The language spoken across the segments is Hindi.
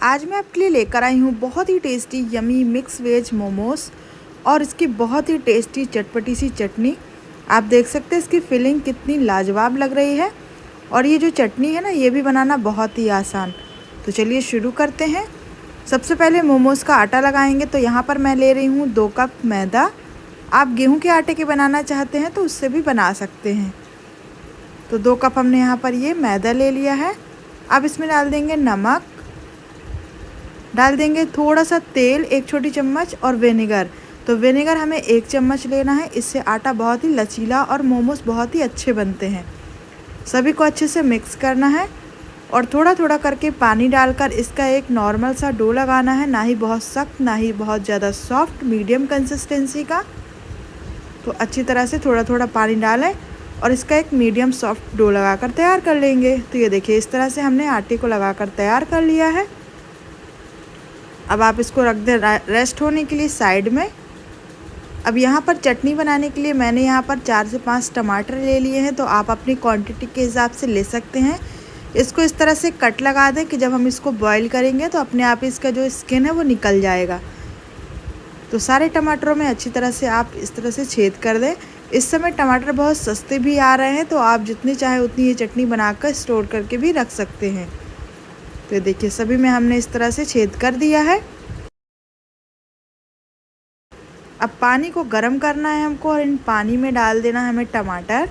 आज मैं आपके लिए लेकर आई हूँ बहुत ही tasty yummy mix veg momos और इसकी बहुत ही टेस्टी चटपटी सी चटनी। आप देख सकते हैं इसकी फिलिंग कितनी लाजवाब लग रही है। और ये जो चटनी है ना, ये भी बनाना बहुत ही आसान। तो चलिए शुरू करते हैं। सबसे पहले मोमोज़ का आटा लगाएंगे। तो यहाँ पर मैं ले रही हूँ 2 कप मैदा। आप गेहूँ के आटे के बनाना चाहते हैं तो उससे भी बना सकते हैं। तो 2 कप हमने यहाँ पर ये मैदा ले लिया है। अब इसमें डाल देंगे नमक, डाल देंगे थोड़ा सा तेल 1 छोटी चम्मच और विनेगर। तो विनेगर हमें 1 चम्मच लेना है। इससे आटा बहुत ही लचीला और मोमोज बहुत ही अच्छे बनते हैं। सभी को अच्छे से मिक्स करना है और थोड़ा थोड़ा करके पानी डालकर इसका एक नॉर्मल सा डो लगाना है, ना ही बहुत सख्त ना ही बहुत ज़्यादा सॉफ्ट, मीडियम कंसिस्टेंसी का। तो अच्छी तरह से थोड़ा थोड़ा पानी डालें और इसका एक मीडियम सॉफ्ट डो लगाकर तैयार कर लेंगे। तो ये देखिए, इस तरह से हमने आटे को लगाकर तैयार कर लिया है। अब आप इसको रख दें रेस्ट होने के लिए साइड में। अब यहाँ पर चटनी बनाने के लिए मैंने यहाँ पर 4 से 5 टमाटर ले लिए हैं। तो आप अपनी क्वांटिटी के हिसाब से ले सकते हैं। इसको इस तरह से कट लगा दें कि जब हम इसको बॉईल करेंगे तो अपने आप इसका जो स्किन है वो निकल जाएगा। तो सारे टमाटरों में अच्छी तरह से आप इस तरह से छेद कर दें। इस समय टमाटर बहुत सस्ते भी आ रहे हैं, तो आप जितनी चाहे उतनी ये चटनी बनाकर स्टोर करके भी रख सकते हैं। तो देखिए, सभी में हमने इस तरह से छेद कर दिया है। अब पानी को गर्म करना है हमको और इन पानी में डाल देना है हमें टमाटर।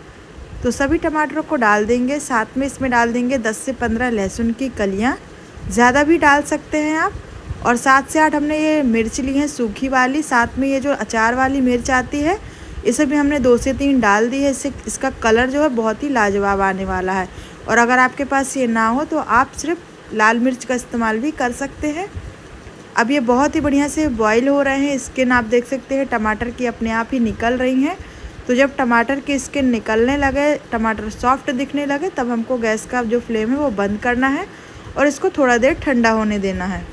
तो सभी टमाटरों को डाल देंगे। साथ में इसमें डाल देंगे 10 से 15 लहसुन की कलियां, ज़्यादा भी डाल सकते हैं आप। और 7 से 8 हमने ये मिर्च ली है सूखी वाली। साथ में ये जो अचार वाली मिर्च आती है, इसे भी हमने 2 से 3 डाल दी है। इससे इसका कलर जो है बहुत ही लाजवाब आने वाला है। और अगर आपके पास ये ना हो तो आप सिर्फ लाल मिर्च का इस्तेमाल भी कर सकते हैं। अब ये बहुत ही बढ़िया से बॉईल हो रहे हैं। स्किन आप देख सकते हैं टमाटर की अपने आप ही निकल रही हैं। तो जब टमाटर की स्किन निकलने लगे, टमाटर सॉफ्ट दिखने लगे, तब हमको गैस का जो फ्लेम है वो बंद करना है और इसको थोड़ा देर ठंडा होने देना है।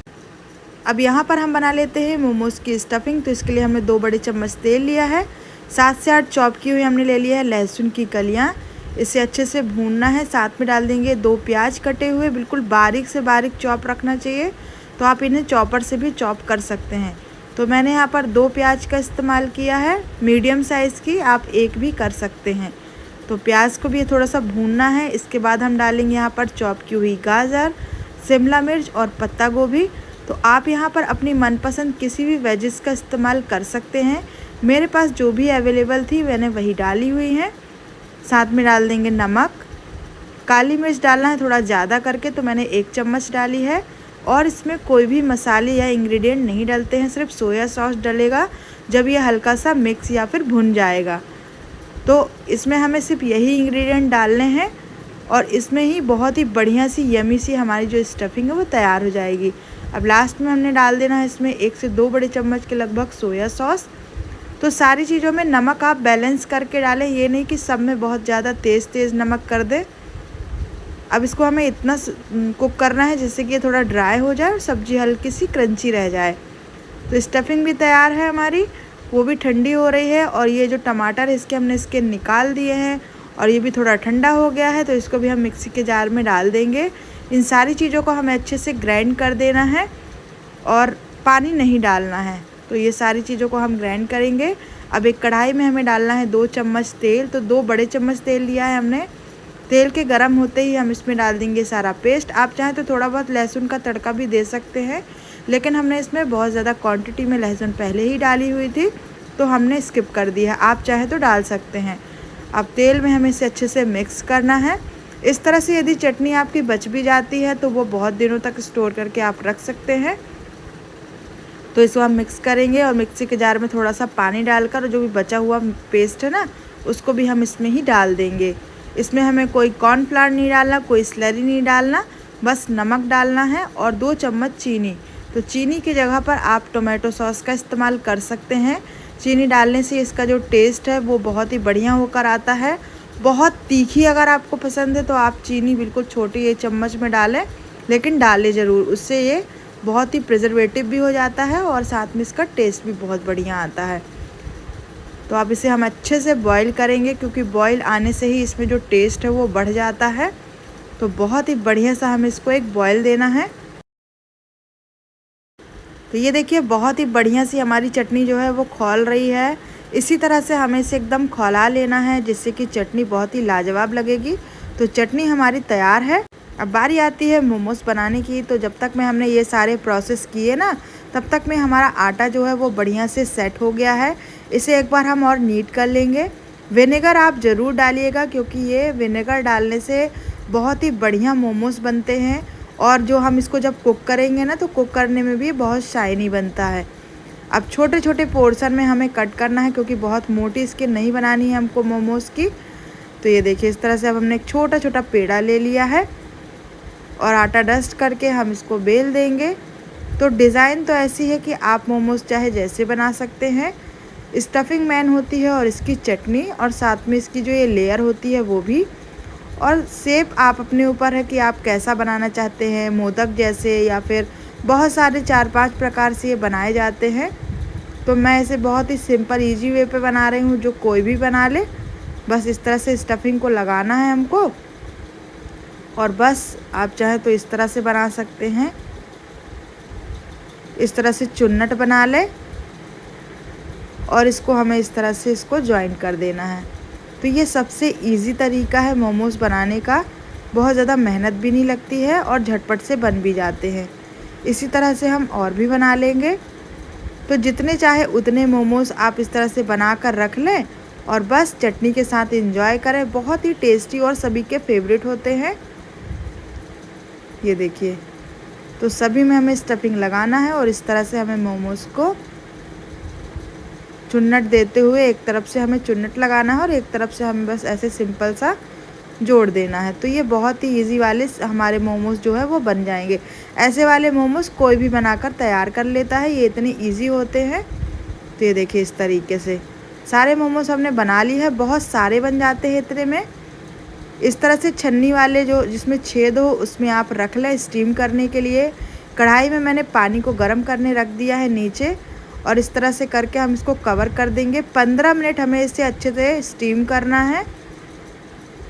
अब यहाँ पर हम बना लेते हैं मोमोज़ की स्टफिंग। तो इसके लिए हमने 2 बड़े चम्मच तेल लिया है। 7 से 8 चॉप की हुई हमने ले लिया है लहसुन की कलियाँ। इसे अच्छे से भूनना है। साथ में डाल देंगे 2 प्याज कटे हुए, बिल्कुल बारीक से बारीक चॉप रखना चाहिए। तो आप इन्हें चॉपर से भी चॉप कर सकते हैं। तो मैंने यहाँ पर 2 प्याज का इस्तेमाल किया है, मीडियम साइज़ की, आप 1 भी कर सकते हैं। तो प्याज को भी थोड़ा सा भूनना है। इसके बाद हम डालेंगे यहाँ पर चॉप की हुई गाजर, शिमला मिर्च और पत्ता गोभी। तो आप यहाँ पर अपनी मनपसंद किसी भी वेजिस का इस्तेमाल कर सकते हैं। मेरे पास जो भी अवेलेबल थी मैंने वही डाली हुई हैं। साथ में डाल देंगे नमक। काली मिर्च डालना है थोड़ा ज़्यादा करके, तो मैंने 1 चम्मच डाली है। और इसमें कोई भी मसाले या इंग्रेडिएंट नहीं डलते हैं, सिर्फ सोया सॉस डलेगा जब ये हल्का सा मिक्स या फिर भुन जाएगा। तो इसमें हमें सिर्फ यही इंग्रेडिएंट डालने हैं और इसमें ही बहुत ही बढ़िया सी यमी सी हमारी जो स्टफिंग है वो तैयार हो जाएगी। अब लास्ट में हमने डाल देना है इसमें 1 से 2 बड़े चम्मच के लगभग सोया सॉस। तो सारी चीज़ों में नमक आप बैलेंस करके डालें, ये नहीं कि सब में बहुत ज़्यादा तेज़ नमक कर दें। अब इसको हमें इतना कुक करना है जिससे कि ये थोड़ा ड्राई हो जाए और सब्ज़ी हल्की सी क्रंची रह जाए। तो स्टफिंग भी तैयार है हमारी, वो भी ठंडी हो रही है। और ये जो टमाटर है इसके हमने स्किन निकाल दिए हैं और ये भी थोड़ा ठंडा हो गया है। तो इसको भी हम मिक्सी के जार में डाल देंगे। इन सारी चीज़ों को हमें अच्छे से ग्राइंड कर देना है और पानी नहीं डालना है। तो ये सारी चीज़ों को हम ग्राइंड करेंगे। अब एक कढ़ाई में हमें डालना है 2 चम्मच तेल। तो 2 बड़े चम्मच तेल लिया है हमने। तेल के गर्म होते ही हम इसमें डाल देंगे सारा पेस्ट। आप चाहें तो थोड़ा बहुत लहसुन का तड़का भी दे सकते हैं, लेकिन हमने इसमें बहुत ज़्यादा क्वांटिटी में लहसुन पहले ही डाली हुई थी, तो हमने स्किप कर दिया। आप चाहें तो डाल सकते हैं। अब तेल में हमें इसे अच्छे से मिक्स करना है। इस तरह से यदि चटनी आपकी बच भी जाती है तो वो बहुत दिनों तक स्टोर करके आप रख सकते हैं। तो इसको हम मिक्स करेंगे और मिक्सी के जार में थोड़ा सा पानी डालकर जो भी बचा हुआ पेस्ट है ना, उसको भी हम इसमें ही डाल देंगे। इसमें हमें कोई कॉर्नफ्लावर नहीं डालना, कोई स्लरी नहीं डालना, बस नमक डालना है और 2 चम्मच चीनी। तो चीनी की जगह पर आप टोमेटो सॉस का इस्तेमाल कर सकते हैं। चीनी डालने से इसका जो टेस्ट है वो बहुत ही बढ़िया होकर आता है। बहुत तीखी अगर आपको पसंद है तो आप चीनी बिल्कुल छोटी 1 चम्मच में डालें, लेकिन डालें ज़रूर। उससे ये बहुत ही प्रिजर्वेटिव भी हो जाता है और साथ में इसका टेस्ट भी बहुत बढ़िया आता है। तो अब इसे हम अच्छे से बॉईल करेंगे, क्योंकि बॉईल आने से ही इसमें जो टेस्ट है वो बढ़ जाता है। तो बहुत ही बढ़िया सा हमें इसको एक बॉईल देना है। तो ये देखिए बहुत ही बढ़िया सी हमारी चटनी जो है वो खौल रही है। इसी तरह से हमें इसे एकदम खौला लेना है जिससे कि चटनी बहुत ही लाजवाब लगेगी। तो चटनी हमारी तैयार है। अब बारी आती है मोमोज़ बनाने की। तो जब तक में हमने ये सारे प्रोसेस किए ना, तब तक में हमारा आटा जो है वो बढ़िया से सेट हो गया है। इसे एक बार हम और नीट कर लेंगे। विनेगर आप ज़रूर डालिएगा क्योंकि ये विनेगर डालने से बहुत ही बढ़िया मोमोज़ बनते हैं। और जो हम इसको जब कुक करेंगे ना, तो कुक करने में भी बहुत शाइनी बनता है। अब छोटे छोटे पोर्शन में हमें कट करना है क्योंकि बहुत मोटी इसकी नहीं बनानी है हमको मोमोज़ की। तो ये देखिए इस तरह से अब हमने एक छोटा छोटा पेड़ा ले लिया है और आटा डस्ट करके हम इसको बेल देंगे। तो डिज़ाइन तो ऐसी है कि आप मोमोज़ चाहे जैसे बना सकते हैं। स्टफिंग मैन होती है और इसकी चटनी, और साथ में इसकी जो ये लेयर होती है वो भी। और शेप आप अपने ऊपर है कि आप कैसा बनाना चाहते हैं, मोदक जैसे, या फिर बहुत सारे 4-5 प्रकार से ये बनाए जाते हैं। तो मैं इसे बहुत ही सिंपल इजी वे पे बना रही हूँ, जो कोई भी बना ले। बस इस तरह से स्टफिंग को लगाना है हमको, और बस आप चाहे तो इस तरह से बना सकते हैं। इस तरह से चुन्नट बना ले और इसको हमें इस तरह से इसको ज्वाइन कर देना है। तो ये सबसे इजी तरीका है मोमोज़ बनाने का। बहुत ज़्यादा मेहनत भी नहीं लगती है और झटपट से बन भी जाते हैं। इसी तरह से हम और भी बना लेंगे। तो जितने चाहे उतने मोमोज़ आप इस तरह से बना कर रख लें और बस चटनी के साथ एंजॉय करें। बहुत ही टेस्टी और सभी के फेवरेट होते हैं। ये देखिए, तो सभी में हमें स्टफिंग लगाना है और इस तरह से हमें मोमोज़ को चुन्नट देते हुए एक तरफ से हमें चुन्नट लगाना है और एक तरफ से हमें बस ऐसे सिंपल सा जोड़ देना है। तो ये बहुत ही इजी वाले हमारे मोमोज़ जो है वो बन जाएंगे। ऐसे वाले मोमोज़ कोई भी बनाकर तैयार कर लेता है, ये इतने इजी होते हैं। तो ये देखिए इस तरीके से सारे मोमोज़ हमने बना ली है। बहुत सारे बन जाते हैं इतने में। इस तरह से छन्नी वाले जो जिसमें छेद हो उसमें आप रख लें स्टीम करने के लिए। कढ़ाई में मैंने पानी को गर्म करने रख दिया है नीचे, और इस तरह से करके हम इसको कवर कर देंगे। 15 मिनट हमें इसे अच्छे से स्टीम करना है।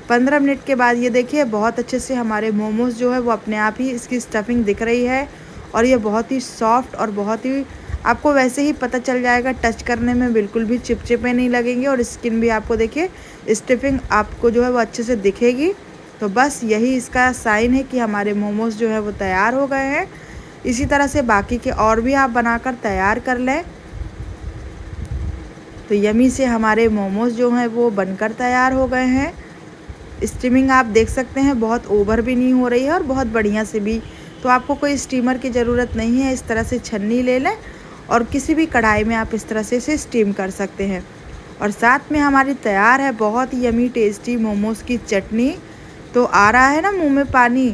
15 मिनट के बाद ये देखिए बहुत अच्छे से हमारे मोमोज़ जो है वो अपने आप ही इसकी स्टफिंग दिख रही है, और ये बहुत ही सॉफ्ट और बहुत ही, आपको वैसे ही पता चल जाएगा, टच करने में बिल्कुल भी चिपचिपे नहीं लगेंगे। और स्किन भी आपको देखिए स्टफिंग आपको जो है वो अच्छे से दिखेगी। तो बस यही इसका साइन है कि हमारे मोमोज़ जो है वो तैयार हो गए हैं। इसी तरह से बाकी के और भी आप बनाकर तैयार कर लें। तो यमी से हमारे मोमोज़ जो हैं वो बनकर तैयार हो गए हैं। स्टीमिंग आप देख सकते हैं बहुत ओवर भी नहीं हो रही है और बहुत बढ़िया से भी। तो आपको कोई स्टीमर की ज़रूरत नहीं है। इस तरह से छन्नी ले लें और किसी भी कढ़ाई में आप इस तरह से इसे स्टीम कर सकते हैं। और साथ में हमारी तैयार है बहुत ही यमी टेस्टी मोमोज़ की चटनी। तो आ रहा है ना मुंह में पानी।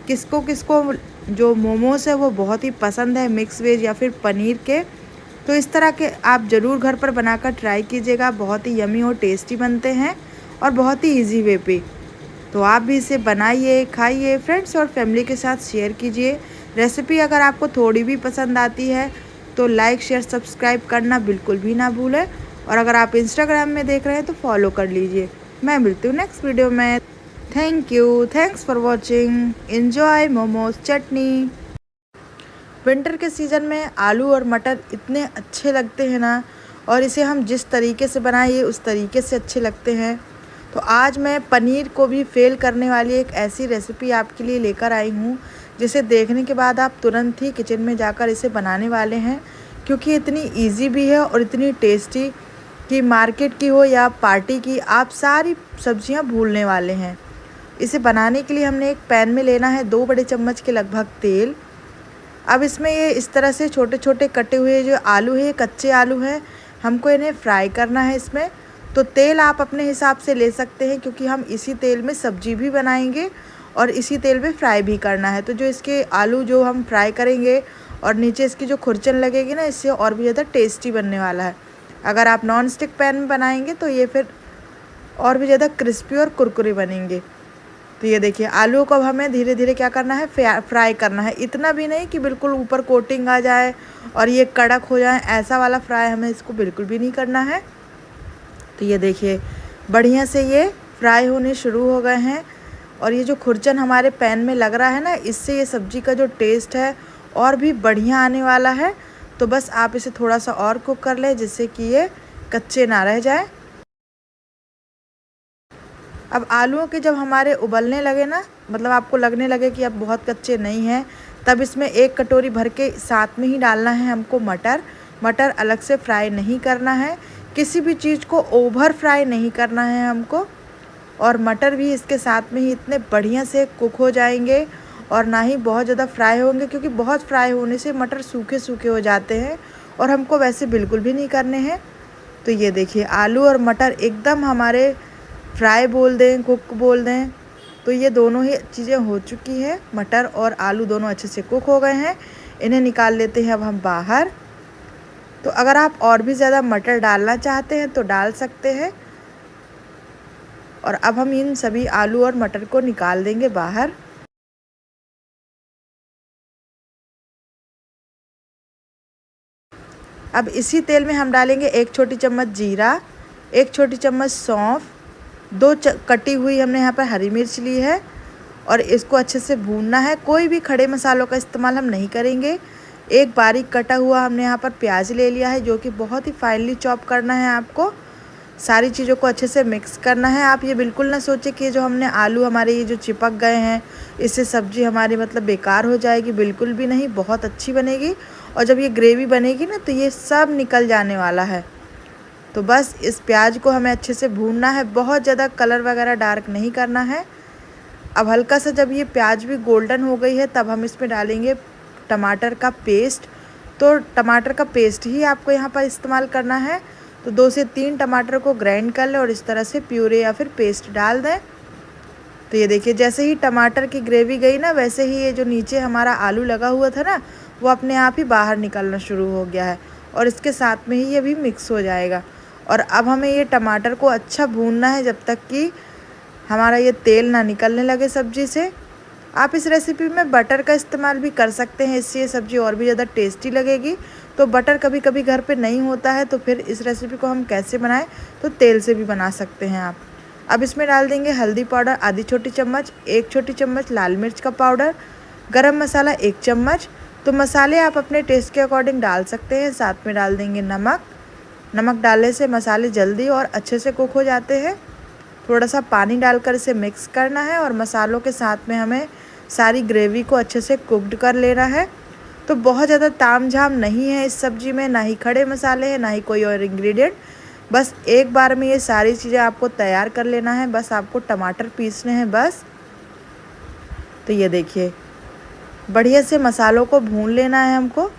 किसको किसको जो मोमोज़ है वो बहुत ही पसंद है, मिक्स वेज या फिर पनीर के। तो इस तरह के आप ज़रूर घर पर बनाकर ट्राई कीजिएगा। बहुत ही यमी और टेस्टी बनते हैं और बहुत ही इजी वे पे। तो आप भी इसे बनाइए, खाइए, फ्रेंड्स और फैमिली के साथ शेयर कीजिए। रेसिपी अगर आपको थोड़ी भी पसंद आती है तो लाइक, शेयर, सब्सक्राइब करना बिल्कुल भी ना भूलें। और अगर आप इंस्टाग्राम में देख रहे हैं तो फॉलो कर लीजिए। मैं मिलती हूँ नेक्स्ट वीडियो में। Thank you, thanks for watching. Enjoy momos chutney. Winter के सीज़न में आलू और मटर इतने अच्छे लगते हैं ना, और इसे हम जिस तरीके से बनाइए उस तरीके से अच्छे लगते हैं। तो आज मैं पनीर को भी फेल करने वाली एक ऐसी रेसिपी आपके लिए लेकर आई हूँ जिसे देखने के बाद आप तुरंत ही किचन में जाकर इसे बनाने वाले हैं, क्योंकि इतनी इजी भी है और इतनी टेस्टी कि मार्केट की हो या पार्टी की, आप सारी सब्जियां भूलने वाले हैं। इसे बनाने के लिए हमने एक पैन में लेना है 2 बड़े चम्मच के लगभग तेल। अब इसमें ये इस तरह से छोटे छोटे कटे हुए जो आलू है, कच्चे आलू हैं, हमको इन्हें फ्राई करना है इसमें। तो तेल आप अपने हिसाब से ले सकते हैं क्योंकि हम इसी तेल में सब्जी भी बनाएंगे और इसी तेल में फ्राई भी करना है। तो जो इसके आलू जो हम फ्राई करेंगे और नीचे इसकी जो खुरचन लगेगी ना, इससे और भी ज़्यादा टेस्टी बनने वाला है। अगर आप नॉन स्टिक पैन में बनाएंगे तो ये फिर और भी ज़्यादा क्रिस्पी और कुरकुरे बनेंगे। तो ये देखिए आलू को अब हमें धीरे धीरे क्या करना है, फ्राई करना है। इतना भी नहीं कि बिल्कुल ऊपर कोटिंग आ जाए और ये कड़क हो जाए, ऐसा वाला फ्राई हमें इसको बिल्कुल भी नहीं करना है। तो ये देखिए बढ़िया से ये फ्राई होने शुरू हो गए हैं, और ये जो खुरचन हमारे पैन में लग रहा है ना, इससे ये सब्ज़ी का जो टेस्ट है और भी बढ़िया आने वाला है। तो बस आप इसे थोड़ा सा और कुक कर लें जिससे कि ये कच्चे ना रह जाए। अब आलूओं के जब हमारे उबलने लगे ना, मतलब आपको लगने लगे कि अब बहुत कच्चे नहीं हैं, तब इसमें 1 कटोरी भर के साथ में ही डालना है हमको मटर। मटर अलग से फ्राई नहीं करना है, किसी भी चीज़ को ओवर फ्राई नहीं करना है हमको। और मटर भी इसके साथ में ही इतने बढ़िया से कुक हो जाएंगे और ना ही बहुत ज़्यादा फ्राई होंगे, क्योंकि बहुत फ्राई होने से मटर सूखे सूखे हो जाते हैं और हमको वैसे बिल्कुल भी नहीं करने हैं। तो ये देखिए आलू और मटर एकदम हमारे फ्राई बोल दें, कुक बोल दें, तो ये दोनों ही चीज़ें हो चुकी हैं। मटर और आलू दोनों अच्छे से कुक हो गए हैं। इन्हें निकाल लेते हैं अब हम बाहर। तो अगर आप और भी ज़्यादा मटर डालना चाहते हैं तो डाल सकते हैं। और अब हम इन सभी आलू और मटर को निकाल देंगे बाहर। अब इसी तेल में हम डालेंगे 1 छोटी चम्मच जीरा, 1 छोटी चम्मच सौंफ, 2 कटी हुई हमने यहाँ पर हरी मिर्च ली है और इसको अच्छे से भूनना है। कोई भी खड़े मसालों का इस्तेमाल हम नहीं करेंगे। एक बारीक कटा हुआ हमने यहाँ पर प्याज ले लिया है, जो कि बहुत ही फाइनली चॉप करना है आपको। सारी चीज़ों को अच्छे से मिक्स करना है। आप ये बिल्कुल ना सोचें कि जो हमने आलू हमारे ये जो चिपक गए हैं इससे सब्ज़ी हमारी मतलब बेकार हो जाएगी, बिल्कुल भी नहीं, बहुत अच्छी बनेगी। और जब ये ग्रेवी बनेगी ना तो ये सब निकल जाने वाला है। तो बस इस प्याज को हमें अच्छे से भूनना है, बहुत ज़्यादा कलर वगैरह डार्क नहीं करना है। अब हल्का सा जब ये प्याज भी गोल्डन हो गई है तब हम इसमें डालेंगे टमाटर का पेस्ट। तो टमाटर का पेस्ट ही आपको यहाँ पर इस्तेमाल करना है। तो 2 से 3 टमाटर को ग्राइंड कर लें और इस तरह से प्यूरे या फिर पेस्ट डाल दें। तो ये देखिए जैसे ही टमाटर की ग्रेवी गई ना, वैसे ही ये जो नीचे हमारा आलू लगा हुआ था ना, वो अपने आप ही बाहर निकलना शुरू हो गया है और इसके साथ में ही ये भी मिक्स हो जाएगा। और अब हमें ये टमाटर को अच्छा भूनना है जब तक कि हमारा ये तेल ना निकलने लगे सब्ज़ी से। आप इस रेसिपी में बटर का इस्तेमाल भी कर सकते हैं, इससे ये सब्ज़ी और भी ज़्यादा टेस्टी लगेगी। तो बटर कभी कभी घर पे नहीं होता है, तो फिर इस रेसिपी को हम कैसे बनाएं, तो तेल से भी बना सकते हैं आप। अब इसमें डाल देंगे हल्दी पाउडर आधी छोटी चम्मच, 1 छोटी चम्मच लाल मिर्च का पाउडर, गरम मसाला 1 चम्मच। तो मसाले आप अपने टेस्ट के अकॉर्डिंग डाल सकते हैं। साथ में डाल देंगे नमक। नमक डालने से मसाले जल्दी और अच्छे से कुक हो जाते हैं। थोड़ा सा पानी डालकर इसे मिक्स करना है और मसालों के साथ में हमें सारी ग्रेवी को अच्छे से कुक्ड कर लेना है। तो बहुत ज़्यादा तामझाम नहीं है इस सब्ज़ी में, ना ही खड़े मसाले हैं, ना ही कोई और इंग्रेडिएंट। बस एक बार में ये सारी चीज़ें आपको तैयार कर लेना है। बस आपको टमाटर पीसने हैं बस। तो ये देखिए बढ़िया से मसालों को भून लेना है हमको।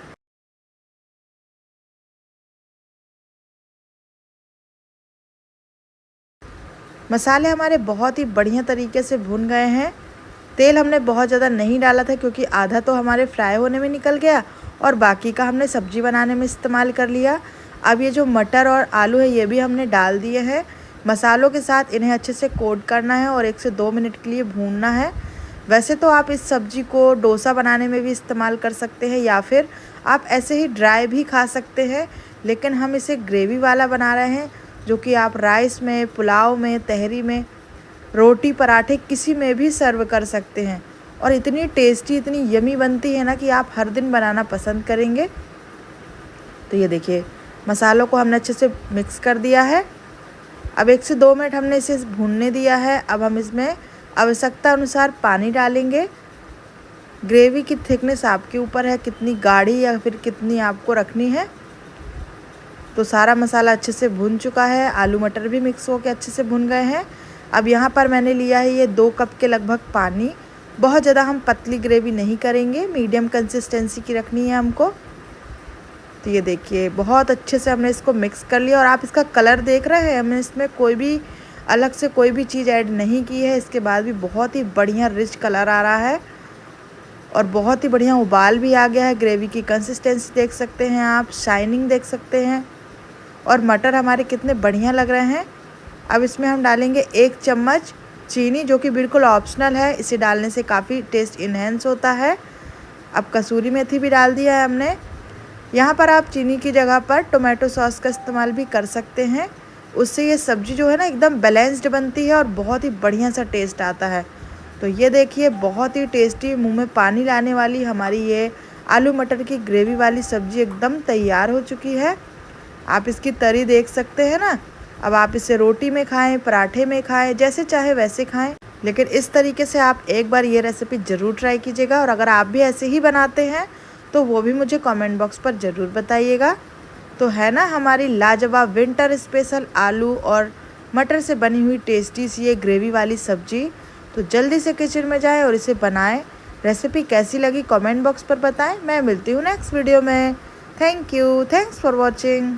मसाले हमारे बहुत ही बढ़िया तरीके से भुन गए हैं। तेल हमने बहुत ज़्यादा नहीं डाला था क्योंकि आधा तो हमारे फ्राई होने में निकल गया और बाकी का हमने सब्ज़ी बनाने में इस्तेमाल कर लिया। अब ये जो मटर और आलू है ये भी हमने डाल दिए हैं मसालों के साथ। इन्हें अच्छे से कोट करना है और 1 से 2 मिनट के लिए भूनना है। वैसे तो आप इस सब्ज़ी को डोसा बनाने में भी इस्तेमाल कर सकते हैं या फिर आप ऐसे ही ड्राई भी खा सकते हैं, लेकिन हम इसे ग्रेवी वाला बना रहे हैं जो कि आप राइस में, पुलाव में, तहरी में, रोटी, पराठे किसी में भी सर्व कर सकते हैं। और इतनी टेस्टी, इतनी यमी बनती है ना कि आप हर दिन बनाना पसंद करेंगे। तो ये देखिए मसालों को हमने अच्छे से मिक्स कर दिया है। अब 1 से 2 मिनट हमने इसे भूनने दिया है। अब हम इसमें आवश्यकता अनुसार पानी डालेंगे। ग्रेवी की थिकनेस आपके ऊपर है, कितनी गाढ़ी या फिर कितनी आपको रखनी है। तो सारा मसाला अच्छे से भुन चुका है, आलू मटर भी मिक्स होकर अच्छे से भुन गए हैं। अब यहाँ पर मैंने लिया है ये 2 कप के लगभग पानी। बहुत ज़्यादा हम पतली ग्रेवी नहीं करेंगे, मीडियम कंसिस्टेंसी की रखनी है हमको। तो ये देखिए बहुत अच्छे से हमने इसको मिक्स कर लिया और आप इसका कलर देख रहे हैं, हमने इसमें कोई भी अलग से कोई भी चीज़ ऐड नहीं की है। इसके बाद भी बहुत ही बढ़िया रिच कलर आ रहा है और बहुत ही बढ़िया उबाल भी आ गया है। ग्रेवी की कंसिस्टेंसी देख सकते हैं आप, शाइनिंग देख सकते हैं और मटर हमारे कितने बढ़िया लग रहे हैं। अब इसमें हम डालेंगे 1 चम्मच चीनी, जो कि बिल्कुल ऑप्शनल है, इसे डालने से काफ़ी टेस्ट इन्हेंस होता है। अब कसूरी मेथी भी डाल दिया है हमने। यहाँ पर आप चीनी की जगह पर टोमेटो सॉस का इस्तेमाल भी कर सकते हैं, उससे ये सब्ज़ी जो है ना एकदम बैलेंस्ड बनती है और बहुत ही बढ़िया सा टेस्ट आता है। तो ये देखिए बहुत ही टेस्टी, मुंह में पानी लाने वाली हमारी ये आलू मटर की ग्रेवी वाली सब्जी एकदम तैयार हो चुकी है। आप इसकी तरी देख सकते हैं ना। अब आप इसे रोटी में खाएं, पराठे में खाएं, जैसे चाहे वैसे खाएं, लेकिन इस तरीके से आप एक बार ये रेसिपी ज़रूर ट्राई कीजिएगा। और अगर आप भी ऐसे ही बनाते हैं तो वो भी मुझे कमेंट बॉक्स पर ज़रूर बताइएगा। तो है ना हमारी लाजवाब विंटर स्पेशल आलू और मटर से बनी हुई टेस्टी सी ये ग्रेवी वाली सब्जी। तो जल्दी से किचन में जाएं और इसे बनाएं। रेसिपी कैसी लगी कमेंट बॉक्स पर बताएं। मैं मिलती हूँ नेक्स्ट वीडियो में। Thank you, thanks for watching.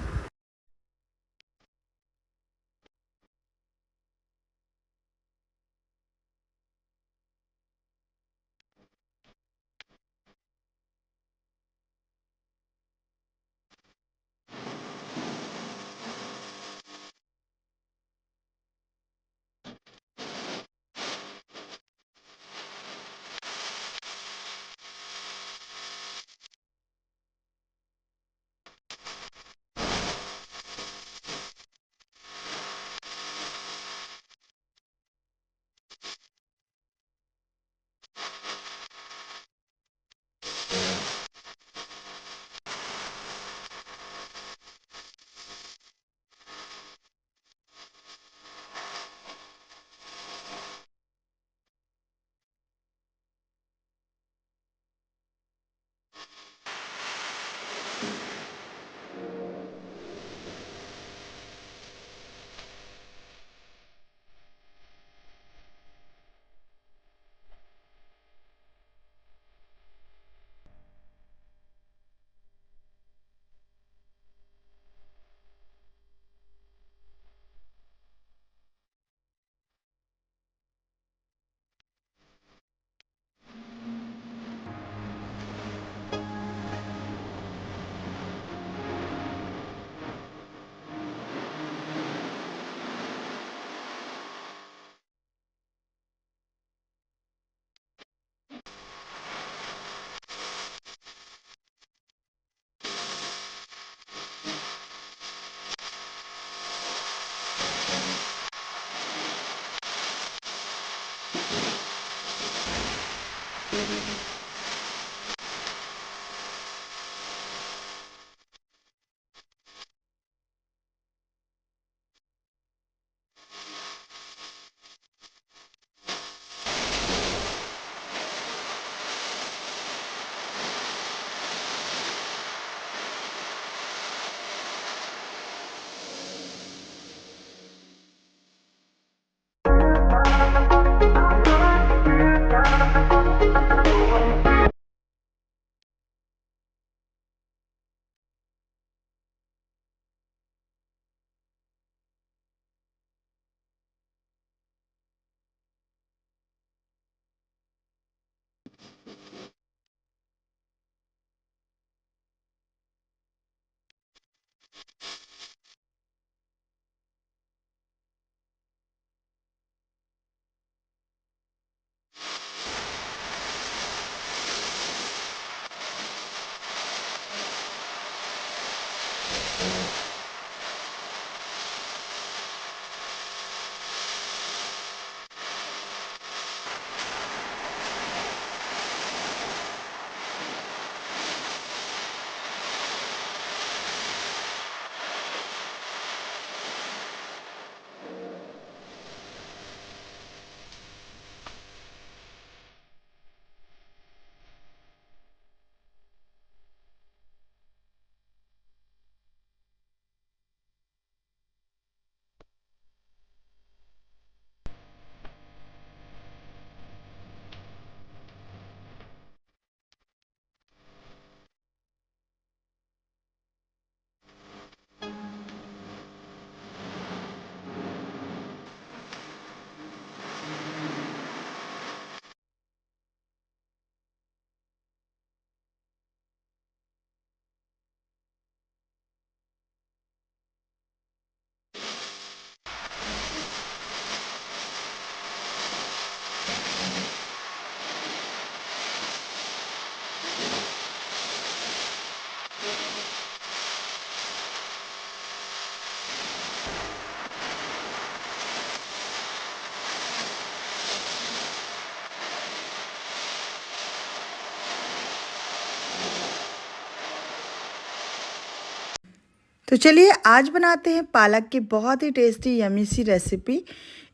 तो चलिए आज बनाते हैं पालक की बहुत ही टेस्टी यमी सी रेसिपी।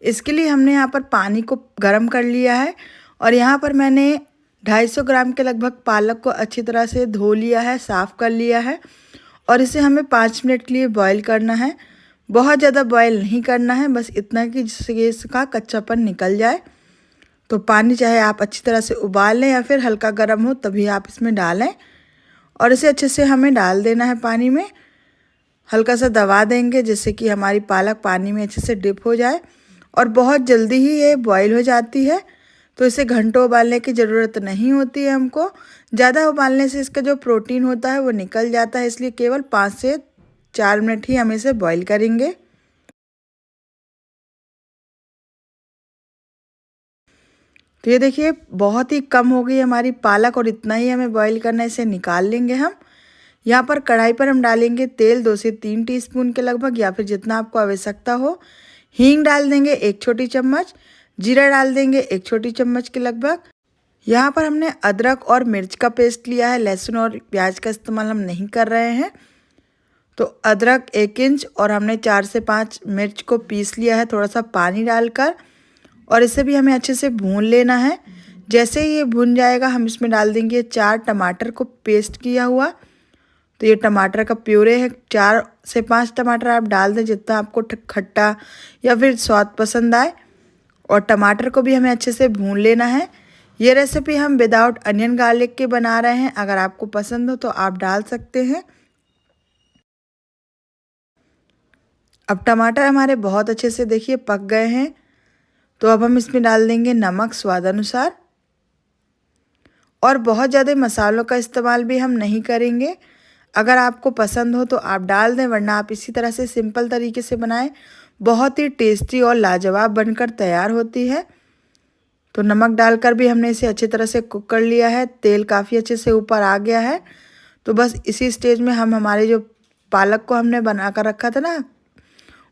इसके लिए हमने यहाँ पर पानी को गर्म कर लिया है और यहाँ पर मैंने 250 ग्राम के लगभग पालक को अच्छी तरह से धो लिया है, साफ़ कर लिया है और इसे हमें 5 मिनट के लिए बॉईल करना है। बहुत ज़्यादा बॉईल नहीं करना है, बस इतना कि जिससे इसका कच्चापन निकल जाए। तो पानी चाहे आप अच्छी तरह से उबाल लें या फिर हल्का गर्म हो तभी आप इसमें डालें और इसे अच्छे से हमें डाल देना है। पानी में हल्का सा दबा देंगे जिससे कि हमारी पालक पानी में अच्छे से डिप हो जाए और बहुत जल्दी ही ये बॉईल हो जाती है। तो इसे घंटों उबालने की ज़रूरत नहीं होती है हमको। ज़्यादा उबालने से इसका जो प्रोटीन होता है वो निकल जाता है, इसलिए केवल 5 से 4 मिनट ही हम इसे बॉईल करेंगे। तो ये देखिए बहुत ही कम हो गई हमारी पालक और इतना ही हमें बॉईल करना है, इसे निकाल लेंगे हम। यहाँ पर कढ़ाई पर हम डालेंगे तेल 2 से 3 टीस्पून के लगभग या फिर जितना आपको आवश्यकता हो। हींग डाल देंगे 1 छोटी चम्मच, जीरा डाल देंगे 1 छोटी चम्मच के लगभग। यहाँ पर हमने अदरक और मिर्च का पेस्ट लिया है, लहसुन और प्याज का इस्तेमाल हम नहीं कर रहे हैं। तो अदरक 1 इंच और हमने 4 से 5 मिर्च को पीस लिया है थोड़ा सा पानी डालकर और इसे भी हमें अच्छे से भून लेना है। जैसे ही ये भून जाएगा हम इसमें डाल देंगे 4 टमाटर को पेस्ट किया हुआ। तो ये टमाटर का प्यूरे है, 4 से 5 टमाटर आप डाल दें जितना आपको खट्टा या फिर स्वाद पसंद आए। और टमाटर को भी हमें अच्छे से भून लेना है। ये रेसिपी हम विदाउट अनियन गार्लिक के बना रहे हैं, अगर आपको पसंद हो तो आप डाल सकते हैं। अब टमाटर हमारे बहुत अच्छे से देखिए पक गए हैं। तो अब हम इसमें डाल देंगे नमक स्वाद अनुसार और बहुत ज़्यादा मसालों का इस्तेमाल भी हम नहीं करेंगे। अगर आपको पसंद हो तो आप डाल दें, वरना आप इसी तरह से सिंपल तरीके से बनाएं, बहुत ही टेस्टी और लाजवाब बनकर तैयार होती है। तो नमक डालकर भी हमने इसे अच्छी तरह से कुक कर लिया है। तेल काफ़ी अच्छे से ऊपर आ गया है। तो बस इसी स्टेज में हम हमारे जो पालक को हमने बना कर रखा था ना,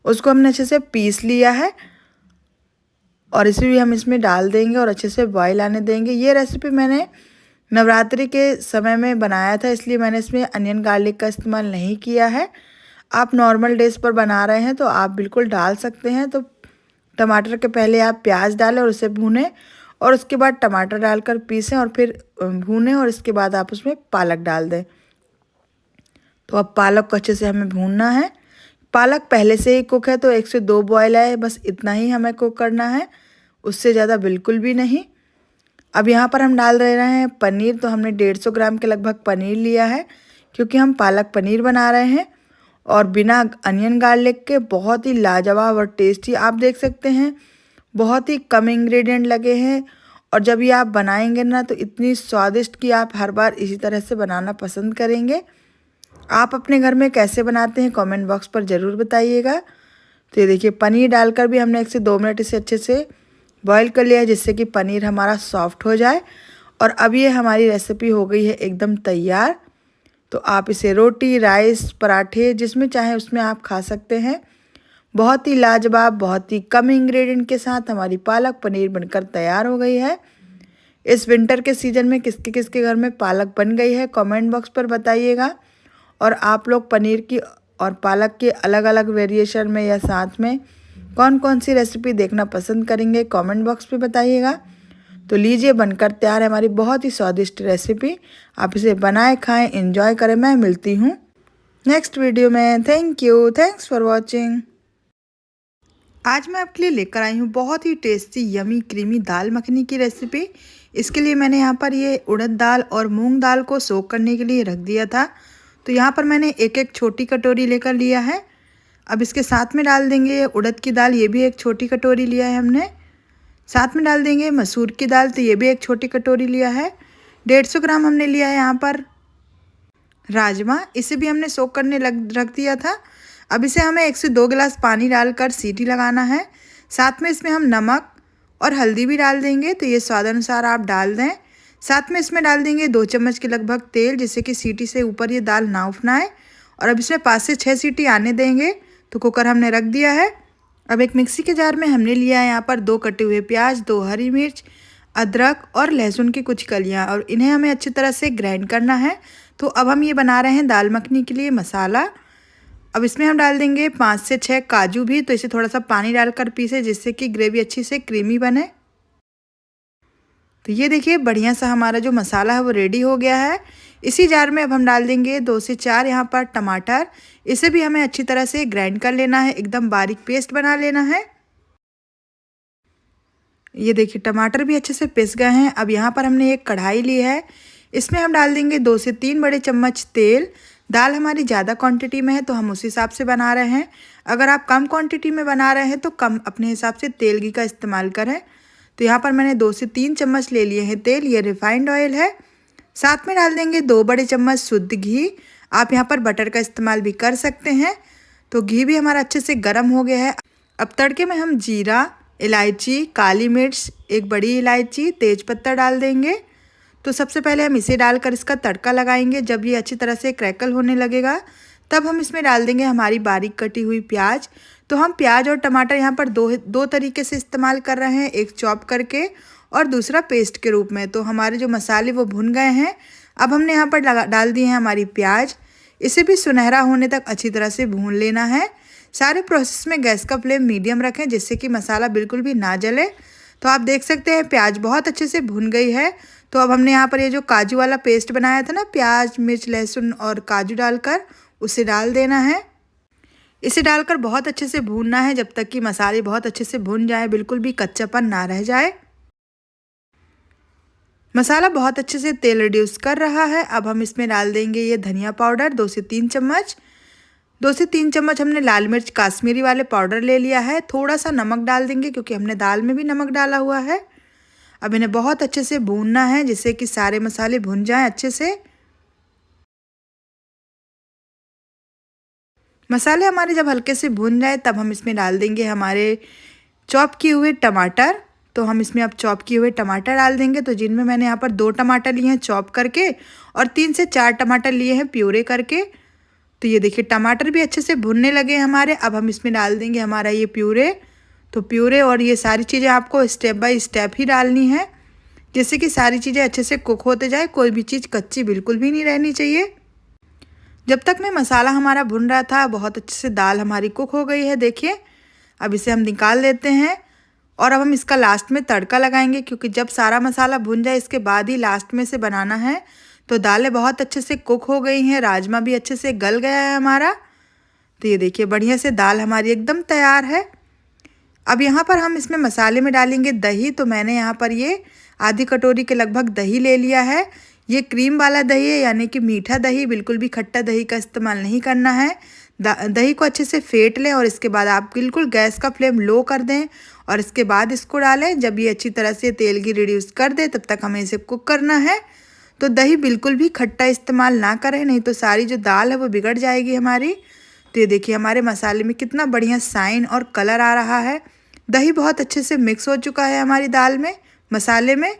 उसको हमने अच्छे से पीस लिया है और इसे भी हम इसमें डाल देंगे और अच्छे से बॉईल आने देंगे। ये रेसिपी मैंने नवरात्रि के समय में बनाया था, इसलिए मैंने इसमें अनियन गार्लिक का इस्तेमाल नहीं किया है। आप नॉर्मल डेज पर बना रहे हैं तो आप बिल्कुल डाल सकते हैं। तो टमाटर के पहले आप प्याज डालें और उसे भूनें और उसके बाद टमाटर डालकर पीसें और फिर भूनें और इसके बाद आप उसमें पालक डाल दें। तो अब पालक को अच्छे से हमें भूनना है। पालक पहले से ही कुक है तो 1 से 2 बॉयल है, बस इतना ही हमें कुक करना है, उससे ज़्यादा बिल्कुल भी नहीं। अब यहाँ पर हम डाल रहे हैं पनीर। तो हमने 150 ग्राम के लगभग पनीर लिया है क्योंकि हम पालक पनीर बना रहे हैं और बिना अनियन गार्लिक के बहुत ही लाजवाब और टेस्टी। आप देख सकते हैं बहुत ही कम इंग्रेडिएंट लगे हैं और जब ये आप बनाएंगे ना तो इतनी स्वादिष्ट कि आप हर बार इसी तरह से बनाना पसंद करेंगे। आप अपने घर में कैसे बनाते हैं कमेंट बॉक्स पर ज़रूर बताइएगा। तो ये देखिए पनीर डालकर भी हमने 1 से 2 मिनट इसे अच्छे से बॉईल कर लिया है जिससे कि पनीर हमारा सॉफ्ट हो जाए। और अब ये हमारी रेसिपी हो गई है एकदम तैयार। तो आप इसे रोटी, राइस, पराठे जिसमें चाहे उसमें आप खा सकते हैं। बहुत ही लाजवाब, बहुत ही कम इंग्रेडिएंट के साथ हमारी पालक पनीर बनकर तैयार हो गई है। इस विंटर के सीज़न में किसके किसके घर में पालक बन गई है कमेंट बॉक्स पर बताइएगा। और आप लोग पनीर की और पालक के अलग अलग वेरिएशन में या साथ में कौन कौन सी रेसिपी देखना पसंद करेंगे कमेंट बॉक्स पे बताइएगा। तो लीजिए बनकर तैयार है हमारी बहुत ही स्वादिष्ट रेसिपी। आप इसे बनाएं, खाएं, एंजॉय करें। मैं मिलती हूँ नेक्स्ट वीडियो में। Thank you, thanks for watching. आज मैं आपके लिए लेकर आई हूँ बहुत ही टेस्टी यमी क्रीमी दाल मखनी की रेसिपी। इसके लिए मैंने यहाँ पर ये उड़द दाल और मूंग दाल को सोक करने के लिए रख दिया था। तो यहाँ पर मैंने 1-1 छोटी कटोरी लेकर लिया है। अब इसके साथ में डाल देंगे ये उड़द की दाल, ये भी 1 छोटी कटोरी लिया है हमने। साथ में डाल देंगे मसूर की दाल, तो ये भी 1 छोटी कटोरी लिया है। 150 ग्राम हमने लिया है यहाँ पर राजमा, इसे भी हमने सोक करने रख दिया था। अब इसे हमें 1 से 2 गिलास पानी डालकर सीटी लगाना है। साथ में इसमें हम नमक और हल्दी भी डाल देंगे, तो ये स्वाद अनुसार आप डाल दें। साथ में इसमें डाल देंगे 2 चम्मच के लगभग तेल, जिससे कि सीटी से ऊपर ये दाल ना उफनाए। और अब इसमें 5 से 6 सीटी आने देंगे। तो कुकर हमने रख दिया है। अब एक मिक्सी के जार में हमने लिया है यहाँ पर 2 कटे हुए प्याज, 2 हरी मिर्च, अदरक और लहसुन की कुछ कलियाँ, और इन्हें हमें अच्छी तरह से ग्राइंड करना है। तो अब हम ये बना रहे हैं दाल मखनी के लिए मसाला। अब इसमें हम डाल देंगे 5 से 6 काजू भी, तो इसे थोड़ा सा पानी डालकर पीसे जिससे कि ग्रेवी अच्छी से क्रीमी बने। तो ये देखिए बढ़िया सा हमारा जो मसाला है वो रेडी हो गया है। इसी जार में अब हम डाल देंगे 2 से 4 यहाँ पर टमाटर। इसे भी हमें अच्छी तरह से ग्राइंड कर लेना है, एकदम बारीक पेस्ट बना लेना है। ये देखिए टमाटर भी अच्छे से पिस गए हैं। अब यहाँ पर हमने एक कढ़ाई ली है, इसमें हम डाल देंगे 2 से 3 बड़े चम्मच तेल। दाल हमारी ज़्यादा क्वांटिटी में है तो हम उस हिसाब से बना रहे हैं। अगर आप कम क्वांटिटी में बना रहे हैं तो कम अपने हिसाब से तेल घी का इस्तेमाल करें। तो यहाँ पर मैंने 2 से 3 चम्मच ले लिए हैं तेल, ये रिफाइंड ऑयल है। साथ में डाल देंगे 2 बड़े चम्मच शुद्ध घी। आप यहाँ पर बटर का इस्तेमाल भी कर सकते हैं। तो घी भी हमारा अच्छे से गर्म हो गया है। अब तड़के में हम जीरा, इलायची, काली मिर्च, एक बड़ी इलायची, तेज़पत्ता डाल देंगे। तो सबसे पहले हम इसे डालकर इसका तड़का लगाएंगे। जब ये अच्छी तरह से क्रैकल होने लगेगा तब हम इसमें डाल देंगे हमारी बारीक कटी हुई प्याज। तो हम प्याज और टमाटर यहाँ पर दो तरीके से इस्तेमाल कर रहे हैं, एक चॉप करके और दूसरा पेस्ट के रूप में। तो हमारे जो मसाले वो भुन गए हैं। अब हमने यहाँ पर डाल दी है हमारी प्याज। इसे भी सुनहरा होने तक अच्छी तरह से भून लेना है। सारे प्रोसेस में गैस का फ्लेम मीडियम रखें जिससे कि मसाला बिल्कुल भी ना जले। तो आप देख सकते हैं प्याज बहुत अच्छे से भुन गई है। तो अब हमने यहाँ पर ये जो काजू वाला पेस्ट बनाया था ना, प्याज, मिर्च, लहसुन और काजू डालकर, उसे डाल देना है। इसे डालकर बहुत अच्छे से भूनना है जब तक कि मसाले बहुत अच्छे से भुन जाए, बिल्कुल भी कच्चापन ना रह जाए। मसाला बहुत अच्छे से तेल रिड्यूस कर रहा है। अब हम इसमें डाल देंगे ये धनिया पाउडर 2 से 3 चम्मच। 2 से 3 चम्मच हमने लाल मिर्च काश्मीरी वाले पाउडर ले लिया है। थोड़ा सा नमक डाल देंगे क्योंकि हमने दाल में भी नमक डाला हुआ है। अब इन्हें बहुत अच्छे से भूनना है जिससे कि सारे मसाले भुन जाएं अच्छे से। मसाले हमारे जब हल्के से भुन जाए तब हम इसमें डाल देंगे हमारे चॉप किए हुए टमाटर। तो हम इसमें अब चॉप किए हुए टमाटर डाल देंगे। तो जिनमें मैंने यहाँ पर 2 टमाटर लिए हैं चॉप करके और 3 से 4 टमाटर लिए हैं प्यूरे करके। तो ये देखिए टमाटर भी अच्छे से भुनने लगे हमारे। अब हम इसमें डाल देंगे हमारा ये प्यूरे। तो प्यूरे और ये सारी चीज़ें आपको स्टेप बाय स्टेप ही डालनी है जिससे कि सारी चीज़ें अच्छे से कुक होते जाए, कोई भी चीज़ कच्ची बिल्कुल भी नहीं रहनी चाहिए। जब तक में मसाला हमारा भुन रहा था बहुत अच्छे से दाल हमारी कुक हो गई है देखिए। अब इसे हम निकाल लेते हैं और अब हम इसका लास्ट में तड़का लगाएंगे क्योंकि जब सारा मसाला भुन जाए इसके बाद ही लास्ट में से बनाना है। तो दालें बहुत अच्छे से कुक हो गई हैं, राजमा भी अच्छे से गल गया है हमारा। तो ये देखिए बढ़िया से दाल हमारी एकदम तैयार है। अब यहाँ पर हम इसमें मसाले में डालेंगे दही। तो मैंने यहाँ पर ये आधी कटोरी के लगभग दही ले लिया है। ये क्रीम वाला दही है यानी कि मीठा दही, बिल्कुल भी खट्टा दही का इस्तेमाल नहीं करना है। दही को अच्छे से फेंट लें और इसके बाद आप बिल्कुल गैस का फ्लेम लो कर दें और इसके बाद इसको डालें। जब ये अच्छी तरह से तेल की रिड्यूस कर दे तब तक हमें इसे कुक करना है। तो दही बिल्कुल भी खट्टा इस्तेमाल ना करें, नहीं तो सारी जो दाल है वो बिगड़ जाएगी हमारी। तो ये देखिए हमारे मसाले में कितना बढ़िया साइन और कलर आ रहा है। दही बहुत अच्छे से मिक्स हो चुका है हमारी दाल में, मसाले में।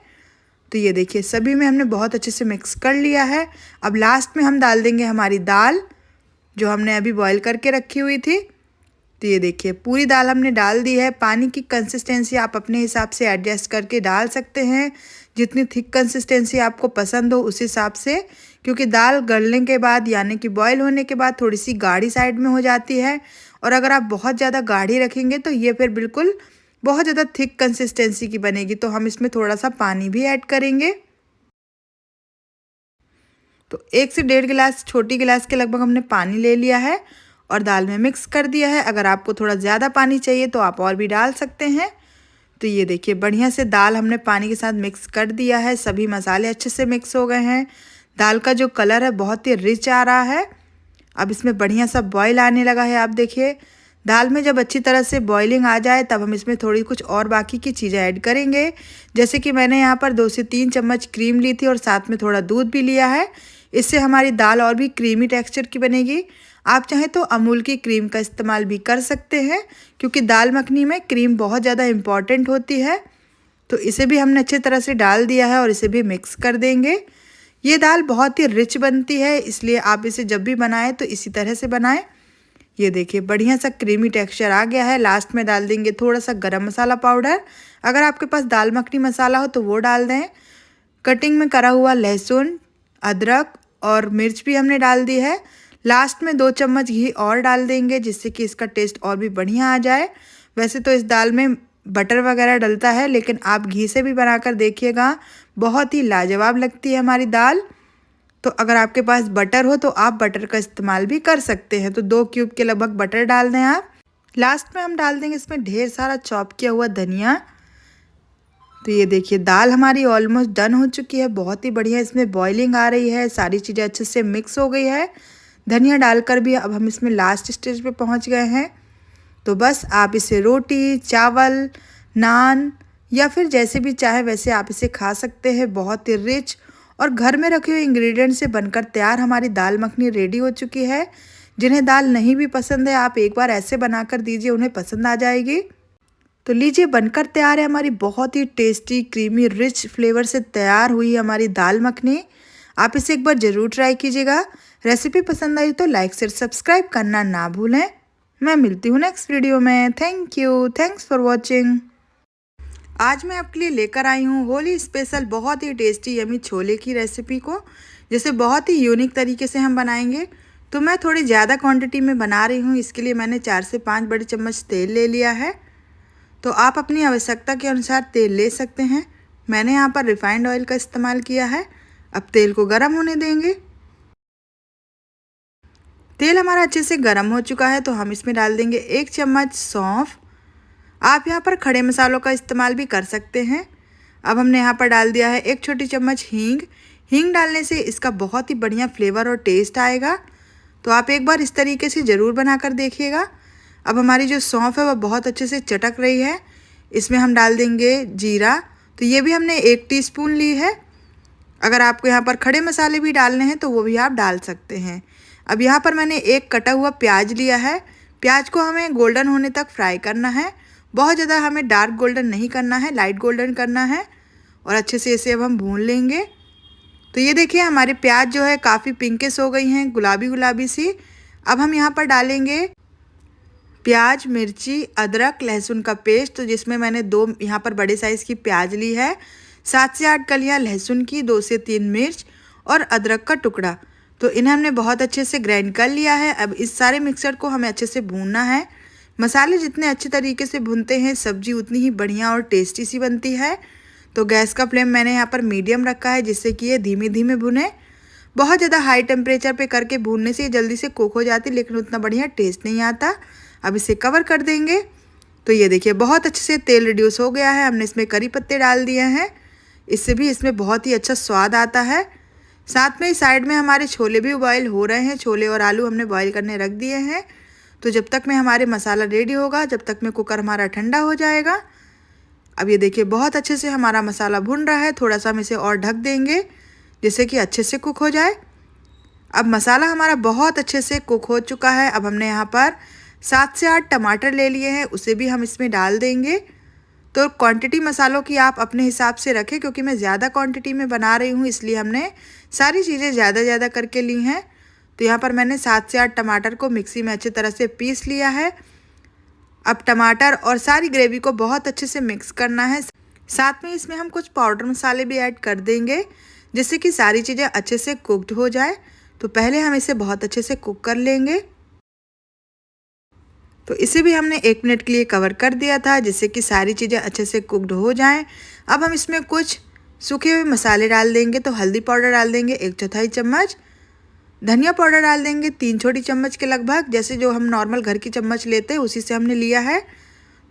तो ये देखिए सभी में हमने बहुत अच्छे से मिक्स कर लिया है। अब लास्ट में हम डाल देंगे हमारी दाल जो हमने अभी बॉईल करके रखी हुई थी। तो ये देखिए पूरी दाल हमने डाल दी है। पानी की कंसिस्टेंसी आप अपने हिसाब से एडजस्ट करके डाल सकते हैं, जितनी थिक कंसिस्टेंसी आपको पसंद हो उस हिसाब से, क्योंकि दाल गलने के बाद यानी कि बॉईल होने के बाद थोड़ी सी गाढ़ी साइड में हो जाती है। और अगर आप बहुत ज़्यादा गाढ़ी रखेंगे तो ये फिर बिल्कुल बहुत ज़्यादा थिक कंसिस्टेंसी की बनेगी। तो हम इसमें थोड़ा सा पानी भी ऐड करेंगे। तो 1 से 1.5 गिलास छोटी गिलास के लगभग हमने पानी ले लिया है और दाल में मिक्स कर दिया है। अगर आपको थोड़ा ज़्यादा पानी चाहिए तो आप और भी डाल सकते हैं। तो ये देखिए बढ़िया से दाल हमने पानी के साथ मिक्स कर दिया है। सभी मसाले अच्छे से मिक्स हो गए हैं। दाल का जो कलर है बहुत ही रिच आ रहा है। अब इसमें बढ़िया सा बॉईल आने लगा है। आप देखिए दाल में जब अच्छी तरह से बॉइलिंग आ जाए तब हम इसमें थोड़ी कुछ और बाकी की चीज़ें ऐड करेंगे। जैसे कि मैंने यहाँ पर 2 से 3 चम्मच क्रीम ली थी और साथ में थोड़ा दूध भी लिया है। इससे हमारी दाल और भी क्रीमी टेक्सचर की बनेगी। आप चाहें तो अमूल की क्रीम का इस्तेमाल भी कर सकते हैं क्योंकि दाल मखनी में क्रीम बहुत ज़्यादा इम्पॉर्टेंट होती है। तो इसे भी हमने अच्छी तरह से डाल दिया है और इसे भी मिक्स कर देंगे। ये दाल बहुत ही रिच बनती है, इसलिए आप इसे जब भी बनाएं तो इसी तरह से बनाएं। ये देखिए बढ़िया सा क्रीमी टेक्सचर आ गया है। लास्ट में डाल देंगे थोड़ा सा गरम मसाला पाउडर। अगर आपके पास दाल मखनी मसाला हो तो वो डाल दें। कटिंग में करा हुआ लहसुन, अदरक और मिर्च भी हमने डाल दी है। लास्ट में 2 चम्मच घी और डाल देंगे जिससे कि इसका टेस्ट और भी बढ़िया आ जाए। वैसे तो इस दाल में बटर वगैरह डलता है, लेकिन आप घी से भी बनाकर देखिएगा, बहुत ही लाजवाब लगती है हमारी दाल। तो अगर आपके पास बटर हो तो आप बटर का इस्तेमाल भी कर सकते हैं। तो 2 क्यूब के लगभग बटर डाल दें आप। लास्ट में हम डाल देंगे इसमें ढेर सारा चॉप किया हुआ धनिया। तो ये देखिए दाल हमारी ऑलमोस्ट डन हो चुकी है, बहुत ही बढ़िया इसमें बॉइलिंग आ रही है, सारी चीज़ें अच्छे से मिक्स हो गई है। धनिया डालकर भी अब हम इसमें लास्ट स्टेज पे पहुंच गए हैं। तो बस आप इसे रोटी, चावल, नान या फिर जैसे भी चाहे वैसे आप इसे खा सकते हैं। बहुत ही रिच और घर में रखे हुए इंग्रेडिएंट से बनकर तैयार हमारी दाल मखनी रेडी हो चुकी है। जिन्हें दाल नहीं भी पसंद है आप एक बार ऐसे बनाकर दीजिए, उन्हें पसंद आ जाएगी। तो लीजिए बनकर तैयार है हमारी बहुत ही टेस्टी, क्रीमी, रिच फ्लेवर से तैयार हुई हमारी दाल मखनी। आप इसे एक बार ज़रूर ट्राई कीजिएगा। रेसिपी पसंद आई तो लाइक शेयर सब्सक्राइब करना ना भूलें। मैं मिलती हूँ नेक्स्ट वीडियो में। Thank you, thanks for watching. आज मैं आपके लिए लेकर आई हूँ होली स्पेशल बहुत ही टेस्टी यमी छोले की रेसिपी को, जिसे बहुत ही यूनिक तरीके से हम बनाएंगे। तो मैं थोड़ी ज़्यादा क्वांटिटी में बना रही हूँ, इसके लिए मैंने 4 से 5 बड़े चम्मच तेल ले लिया है। तो आप अपनी आवश्यकता के अनुसार तेल ले सकते हैं। मैंने यहाँ पर रिफाइंड ऑयल का इस्तेमाल किया है। अब तेल को गर्म होने देंगे। तेल हमारा अच्छे से गर्म हो चुका है तो हम इसमें डाल देंगे 1 चम्मच सौंफ। आप यहाँ पर खड़े मसालों का इस्तेमाल भी कर सकते हैं। अब हमने यहाँ पर डाल दिया है 1 छोटी चम्मच हींग। हींग डालने से इसका बहुत ही बढ़िया फ्लेवर और टेस्ट आएगा। तो आप एक बार इस तरीके से ज़रूर बनाकर देखिएगा। अब हमारी जो सौंफ है वह बहुत अच्छे से चटक रही है। इसमें हम डाल देंगे जीरा। तो ये भी हमने 1 टीस्पून ली है। अगर आपको यहाँ पर खड़े मसाले भी डालने हैं तो वो भी आप डाल सकते हैं। अब यहाँ पर मैंने 1 कटा हुआ प्याज लिया है। प्याज को हमें गोल्डन होने तक फ्राई करना है। बहुत ज़्यादा हमें डार्क गोल्डन नहीं करना है, लाइट गोल्डन करना है। और अच्छे से इसे अब हम भून लेंगे। तो ये देखिए हमारे प्याज जो है काफ़ी पिंकिश हो गई हैं, गुलाबी गुलाबी सी। अब हम यहाँ पर डालेंगे प्याज, मिर्ची, अदरक, लहसुन का पेस्ट। तो जिसमें मैंने 2 यहाँ पर बड़े साइज़ की प्याज ली है, 7 से 8 कलियाँ लहसुन की, 2 से 3 मिर्च और अदरक का टुकड़ा। तो इन्हें हमने बहुत अच्छे से ग्राइंड कर लिया है। अब इस सारे मिक्सर को हमें अच्छे से भूनना है। मसाले जितने अच्छे तरीके से भूनते हैं सब्जी उतनी ही बढ़िया और टेस्टी सी बनती है। तो गैस का फ्लेम मैंने यहाँ पर मीडियम रखा है, जिससे कि ये धीमे धीमे भुने। बहुत ज़्यादा हाई टेम्परेचर पे करके भूनने से ये जल्दी से कुक हो जाती, लेकिन उतना बढ़िया टेस्ट नहीं आता। अब इसे कवर कर देंगे। तो ये देखिए बहुत अच्छे से तेल रिड्यूस हो गया है। हमने इसमें करी पत्ते डाल दिए हैं, इससे भी इसमें बहुत ही अच्छा स्वाद आता है। साथ में साइड में हमारे छोले भी बॉयल हो रहे हैं। छोले और आलू हमने बॉयल करने रख दिए हैं। तो जब तक में हमारे मसाला रेडी होगा, जब तक में कुकर हमारा ठंडा हो जाएगा। अब ये देखिए बहुत अच्छे से हमारा मसाला भुन रहा है। थोड़ा सा हम इसे और ढक देंगे जिससे कि अच्छे से कुक हो जाए। अब मसाला हमारा बहुत अच्छे से कुक हो चुका है। अब हमने यहाँ पर 7 से 8 टमाटर ले लिए हैं, उसे भी हम इसमें डाल देंगे। तो क्वांटिटी मसालों की आप अपने हिसाब से रखें, क्योंकि मैं ज़्यादा क्वांटिटी में बना रही हूँ, इसलिए हमने सारी चीज़ें ज़्यादा करके ली हैं। तो यहाँ पर मैंने 7 से 8 टमाटर को मिक्सी में अच्छी तरह से पीस लिया है। अब टमाटर और सारी ग्रेवी को बहुत अच्छे से मिक्स करना है। साथ में इसमें हम कुछ पाउडर मसाले भी ऐड कर देंगे, जिससे कि सारी चीज़ें अच्छे से कुक्ड हो जाए। तो पहले हम इसे बहुत अच्छे से कुक कर लेंगे। तो इसे भी हमने 1 मिनट के लिए कवर कर दिया था, जिससे कि सारी चीज़ें अच्छे से कुक्ड हो जाएं। अब हम इसमें कुछ सूखे हुए मसाले डाल देंगे। तो हल्दी पाउडर डाल देंगे 1/4 चम्मच, धनिया पाउडर डाल देंगे 3 छोटी चम्मच के लगभग, जैसे जो हम नॉर्मल घर की चम्मच लेते हैं उसी से हमने लिया है।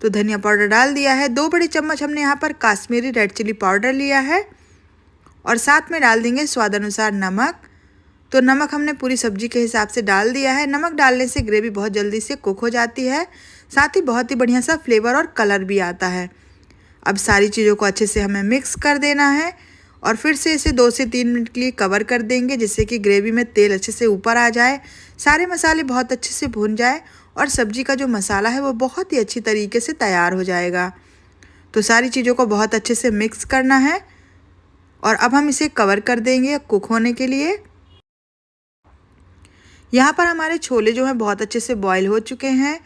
तो धनिया पाउडर डाल दिया है। 2 बड़ी चम्मच हमने यहाँ पर काश्मीरी रेड चिली पाउडर लिया है। और साथ में डाल देंगे स्वाद अनुसार नमक। तो नमक हमने पूरी सब्जी के हिसाब से डाल दिया है। नमक डालने से ग्रेवी बहुत जल्दी से कुक हो जाती है, साथ ही बहुत ही बढ़िया सा फ्लेवर और कलर भी आता है। अब सारी चीज़ों को अच्छे से हमें मिक्स कर देना है और फिर से इसे 2 से 3 मिनट के लिए कवर कर देंगे, जिससे कि ग्रेवी में तेल अच्छे से ऊपर आ जाए, सारे मसाले बहुत अच्छे से भून जाए और सब्जी का जो मसाला है वो बहुत ही अच्छी तरीके से तैयार हो जाएगा। तो सारी चीज़ों को बहुत अच्छे से मिक्स करना है और अब हम इसे कवर कर देंगे कुक होने के लिए। यहाँ पर हमारे छोले जो हैं बहुत अच्छे से बॉईल हो चुके हैं,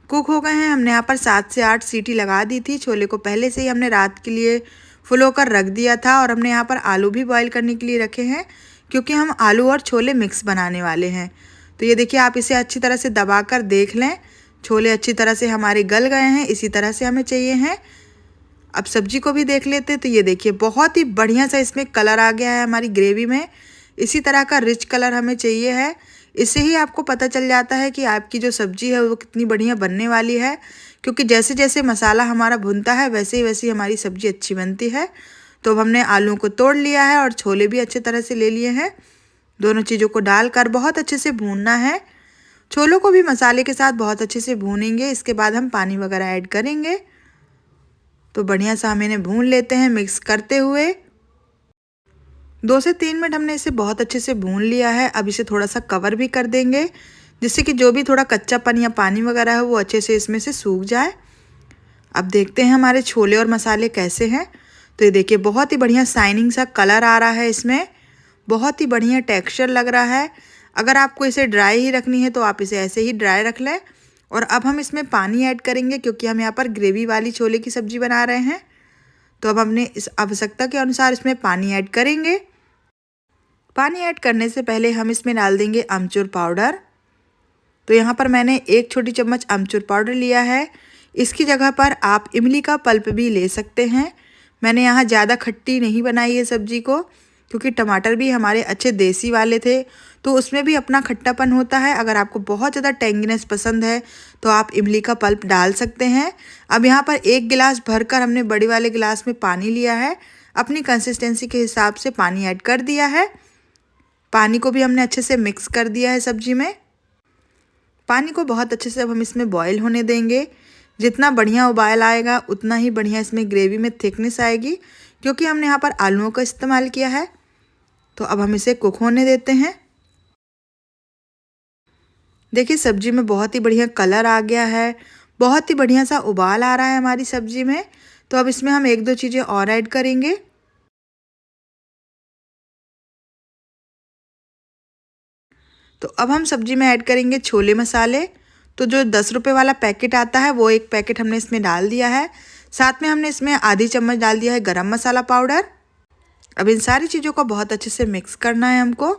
कुक हो गए हैं। हमने यहाँ पर 7 से 8 सीटी लगा दी थी। छोले को पहले से ही हमने रात के लिए फुलो कर रख दिया था। और हमने यहाँ पर आलू भी बॉईल करने के लिए रखे हैं, क्योंकि हम आलू और छोले मिक्स बनाने वाले हैं। तो ये देखिए, आप इसे अच्छी तरह से दबाकर देख लें। छोले अच्छी तरह से हमारे गल गए हैं, इसी तरह से हमें चाहिए हैं। अब सब्जी को भी देख लेते हैं। तो ये देखिए, बहुत ही बढ़िया सा इसमें कलर आ गया है हमारी ग्रेवी में। इसी तरह का रिच कलर हमें चाहिए है। इससे ही आपको पता चल जाता है कि आपकी जो सब्जी है वो कितनी बढ़िया बनने वाली है, क्योंकि जैसे जैसे मसाला हमारा भुनता है वैसे ही हमारी सब्जी अच्छी बनती है। तो अब हमने आलूओं को तोड़ लिया है और छोले भी अच्छे तरह से ले लिए हैं। दोनों चीज़ों को डालकर बहुत अच्छे से भूनना है। छोलों को भी मसाले के साथ बहुत अच्छे से भूनेंगे। इसके बाद हम पानी वगैरह ऐड करेंगे। तो बढ़िया सा हम इन्हें भून लेते हैं मिक्स करते हुए। 2 से 3 मिनट हमने इसे बहुत अच्छे से भून लिया है। अब इसे थोड़ा सा कवर भी कर देंगे, जिससे कि जो भी थोड़ा कच्चापन या पानी वगैरह है वो अच्छे से इसमें से सूख जाए। अब देखते हैं हमारे छोले और मसाले कैसे हैं। तो ये देखिए, बहुत ही बढ़िया शाइनिंग सा कलर आ रहा है इसमें, बहुत ही बढ़िया टेक्सचर लग रहा है। अगर आपको इसे ड्राई ही रखनी है तो आप इसे ऐसे ही ड्राई रख लें। और अब हम इसमें पानी ऐड करेंगे, क्योंकि हम यहाँ पर ग्रेवी वाली छोले की सब्ज़ी बना रहे हैं। तो अब हमने इस आवश्यकता के अनुसार इसमें पानी ऐड करेंगे। पानी ऐड करने से पहले हम इसमें डाल देंगे अमचूर पाउडर। तो यहाँ पर मैंने 1 छोटी चम्मच अमचूर पाउडर लिया है। इसकी जगह पर आप इमली का पल्प भी ले सकते हैं। मैंने यहाँ ज़्यादा खट्टी नहीं बनाई है सब्ज़ी को, क्योंकि टमाटर भी हमारे अच्छे देसी वाले थे, तो उसमें भी अपना खट्टापन होता है। अगर आपको बहुत ज़्यादा टेंगीनेस पसंद है तो आप इमली का पल्प डाल सकते हैं। अब यहाँ पर 1 गिलास भरकर हमने बड़े वाले गिलास में पानी लिया है। अपनी कंसिस्टेंसी के हिसाब से पानी ऐड कर दिया है। पानी को भी हमने अच्छे से मिक्स कर दिया है सब्जी में। पानी को बहुत अच्छे से अब हम इसमें बॉईल होने देंगे। जितना बढ़िया उबाल आएगा उतना ही बढ़िया इसमें ग्रेवी में थिकनेस आएगी, क्योंकि हमने यहाँ पर आलूओं का इस्तेमाल किया है। तो अब हम इसे कुक होने देते हैं। देखिए, सब्जी में बहुत ही बढ़िया कलर आ गया है, बहुत ही बढ़िया सा उबाल आ रहा है हमारी सब्जी में। तो अब इसमें हम 1-2 चीज़ें और ऐड करेंगे। तो अब हम सब्जी में ऐड करेंगे छोले मसाले। तो जो 10 रुपये वाला पैकेट आता है वो 1 पैकेट हमने इसमें डाल दिया है। साथ में हमने इसमें आधी चम्मच डाल दिया है गरम मसाला पाउडर। अब इन सारी चीज़ों को बहुत अच्छे से मिक्स करना है हमको।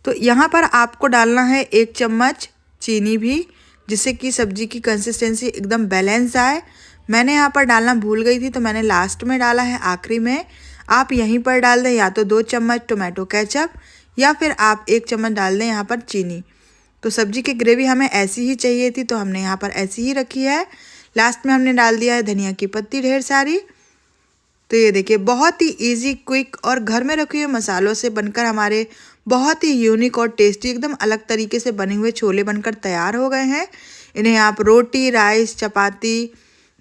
तो यहाँ पर आपको डालना है 1 चम्मच चीनी भी, जिससे कि सब्जी की कंसिस्टेंसी एकदम बैलेंस आए। मैंने यहाँ पर डालना भूल गई थी, तो मैंने लास्ट में डाला है, आखिरी में। आप यहीं पर डाल दें या तो 2 चम्मच टोमेटो केचप, या फिर आप 1 चम्मच डाल दें यहाँ पर चीनी। तो सब्जी की ग्रेवी हमें ऐसी ही चाहिए थी, तो हमने यहाँ पर ऐसी ही रखी है। लास्ट में हमने डाल दिया है धनिया की पत्ती ढेर सारी। तो ये देखिए, बहुत ही इजी, क्विक और घर में रखे हुए मसालों से बनकर हमारे बहुत ही यूनिक और टेस्टी, एकदम अलग तरीके से बने हुए छोले बनकर तैयार हो गए हैं। इन्हें आप रोटी, राइस, चपाती,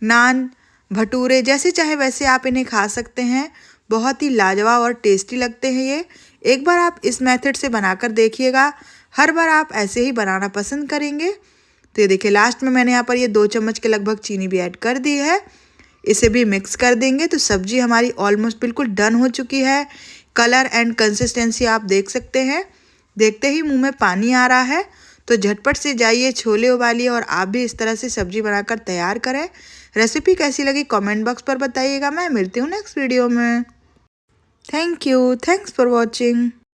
नान, भटूरे, जैसे चाहे वैसे आप इन्हें खा सकते हैं। बहुत ही लाजवाब और टेस्टी लगते हैं ये। एक बार आप इस मेथड से बनाकर देखिएगा, हर बार आप ऐसे ही बनाना पसंद करेंगे। तो ये देखिए, लास्ट में मैंने यहाँ पर ये 2 चम्मच के लगभग चीनी भी ऐड कर दी है। इसे भी मिक्स कर देंगे। तो सब्जी हमारी ऑलमोस्ट बिल्कुल डन हो चुकी है। कलर एंड कंसिस्टेंसी आप देख सकते हैं। देखते ही मुंह में पानी आ रहा है। तो झटपट से जाइए, छोले उबालिए और आप भी इस तरह से सब्जी बनाकर तैयार करें। रेसिपी कैसी लगी कमेंट बॉक्स पर बताइएगा। मैं मिलती हूँ नेक्स्ट वीडियो में। Thank you, thanks for watching.